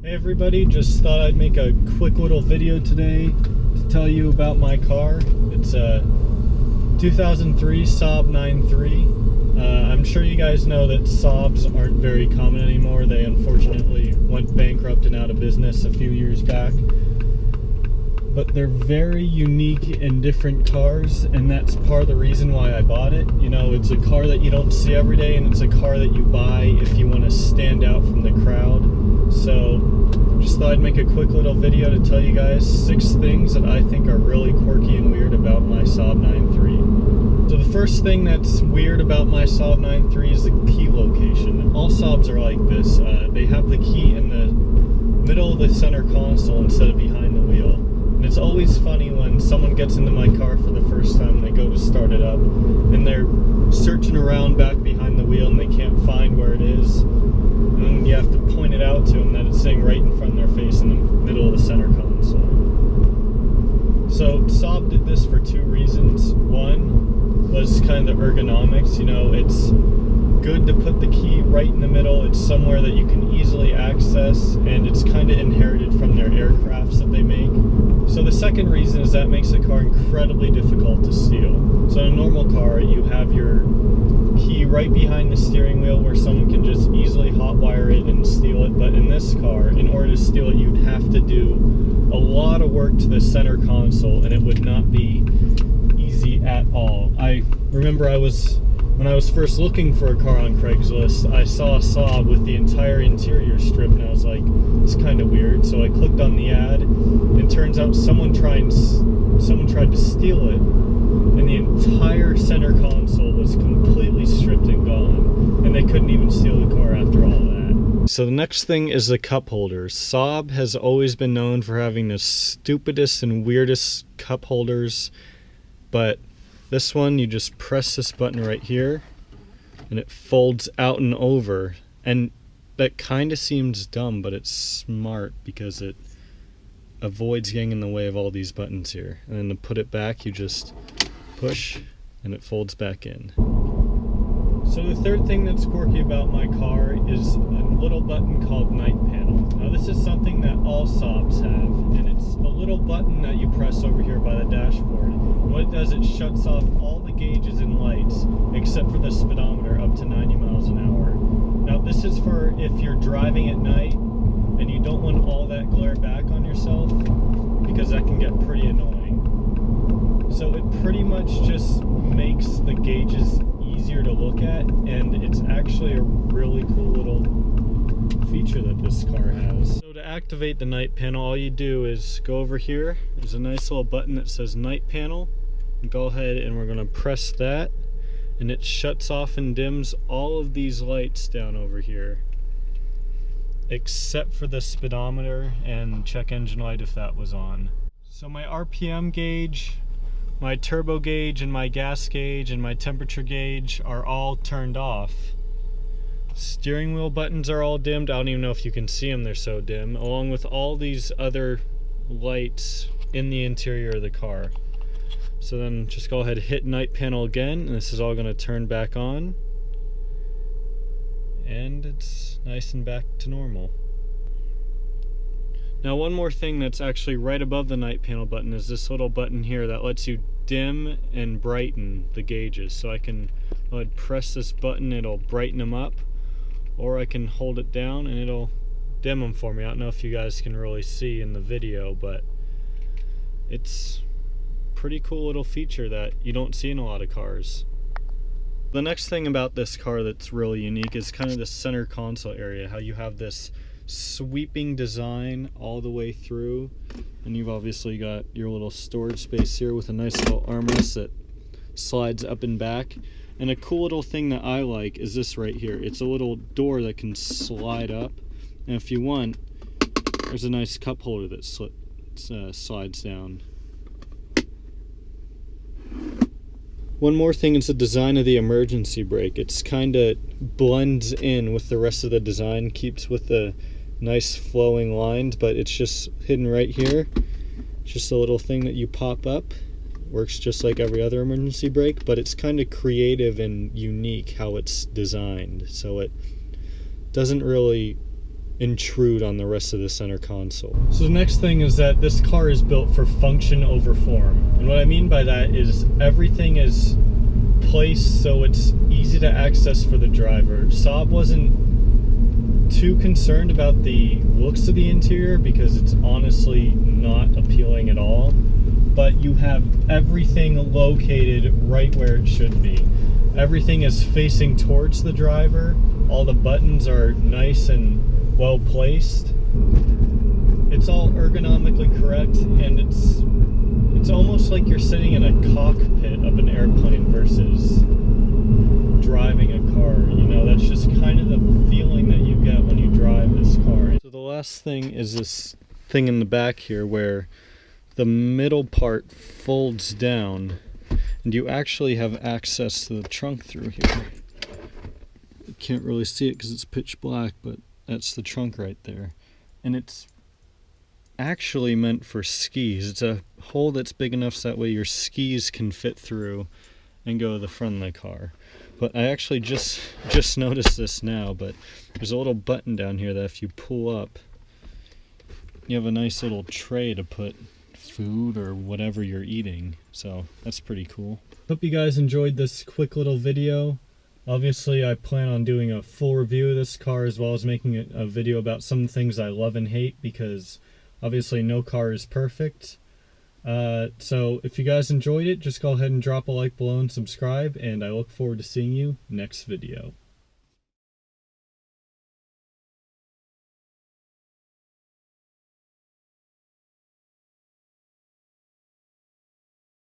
Hey everybody, just thought I'd make a quick little video today to tell you about my car. It's a 2003 Saab 9.3. I'm sure you guys know that Saabs aren't very common anymore. They unfortunately went bankrupt and out of business a few years back. But they're very unique and different cars, and that's part of the reason why I bought it. You know, it's a car that you don't see every day, and it's a car that you buy if you want to stand out from the crowd. So, just thought I'd make a quick little video to tell you guys 6 things that I think are really quirky and weird about my Saab 9.3. So the first thing that's weird about my Saab 9.3 is the key location. All Saabs are like this. They have the key in the middle of the center console instead of behind the wheel. And it's always funny when someone gets into my car for the first time and they go to start it up and they're searching around back behind the wheel and they can't find where it is. And then you have to point it out to them that it's sitting right in front of their face in the middle of the center console. So Saab did this for 2 reasons. One was kind of the ergonomics. You know, it's good to put the key right in the middle. It's somewhere that you can easily access, and it's kind of inherited from their aircrafts that they make. So the second reason is that makes the car incredibly difficult to steal. So in a normal car, you have your key right behind the steering wheel where someone can just easily hotwire it and steal it. But in this car, in order to steal it, you'd have to do a lot of work to the center console, and it would not be easy at all. I remember when I was first looking for a car on Craigslist, I saw a Saab with the entire interior strip, and I was like, it's kind of weird. So I clicked on the ad, and turns out someone tried to steal it, and the entire center console was completely stripped and gone, and they couldn't even steal the car after all that. So the next thing is the cup holders. Saab has always been known for having the stupidest and weirdest cup holders, but this one, you just press this button right here and it folds out and over, and that kind of seems dumb, but it's smart because it avoids getting in the way of all these buttons here. And then to put it back, you just push and it folds back in. So the third thing that's quirky about my car is a little button called night panel. Now this is something that all Saabs have, and it's a little button that you press over here by the dashboard. And what it does, it shuts off all the gauges and lights except for the speedometer up to 90 miles an hour. Now this is for if you're driving at night and you don't want all that glare back on yourself, because that can get pretty annoying. So it pretty much just makes the gauges easier to look at, and it's actually a really cool little feature that this car has. So to activate the night panel, all you do is go over here. There's a nice little button that says night panel. Go ahead and we're going to press that, and it shuts off and dims all of these lights down over here, except for the speedometer and check engine light if that was on. So my RPM gauge, my turbo gauge, and my gas gauge, and my temperature gauge are all turned off. Steering wheel buttons are all dimmed. I don't even know if you can see them, they're so dim, along with all these other lights in the interior of the car. So then just go ahead and hit night panel again, and this is all going to turn back on, and it's nice and back to normal. Now one more thing that's actually right above the night panel button is this little button here that lets you dim and brighten the gauges. So I can go ahead and press this button, it'll brighten them up, or I can hold it down and it'll dim them for me. I don't know if you guys can really see in the video, but it's a pretty cool little feature that you don't see in a lot of cars. The next thing about this car that's really unique is kind of the center console area, how you have this sweeping design all the way through, and you've obviously got your little storage space here with a nice little armrest that slides up and back. And a cool little thing that I like is this right here. It's a little door that can slide up, and if you want, there's a nice cup holder that slides down. One more thing is the design of the emergency brake. It's kind of blends in with the rest of the design, keeps with the nice flowing lines, but it's just hidden right here. It's just a little thing that you pop up. Works just like every other emergency brake, but it's kind of creative and unique how it's designed. So it doesn't really intrude on the rest of the center console. So the next thing is that this car is built for function over form. And what I mean by that is everything is placed so it's easy to access for the driver. Saab wasn't too concerned about the looks of the interior because it's honestly not appealing at all. But you have everything located right where it should be. Everything is facing towards the driver. All the buttons are nice and well placed. It's all ergonomically correct, and it's almost like you're sitting in a cockpit of an airplane versus driving a car. You know, that's just kind of the feeling that you get when you drive this car. So the last thing is this thing in the back here where the middle part folds down and you actually have access to the trunk through here. You can't really see it because it's pitch black, but that's the trunk right there. And it's actually meant for skis. It's a hole that's big enough so that way your skis can fit through and go to the front of the car. But I actually just noticed this now, but there's a little button down here that if you pull up, you have a nice little tray to put food or whatever you're eating. So that's pretty cool. Hope you guys enjoyed this quick little video. Obviously, I plan on doing a full review of this car as well as making a video about some things I love and hate because obviously no car is perfect. So if you guys enjoyed it, just go ahead and drop a like below and subscribe, and I look forward to seeing you next video.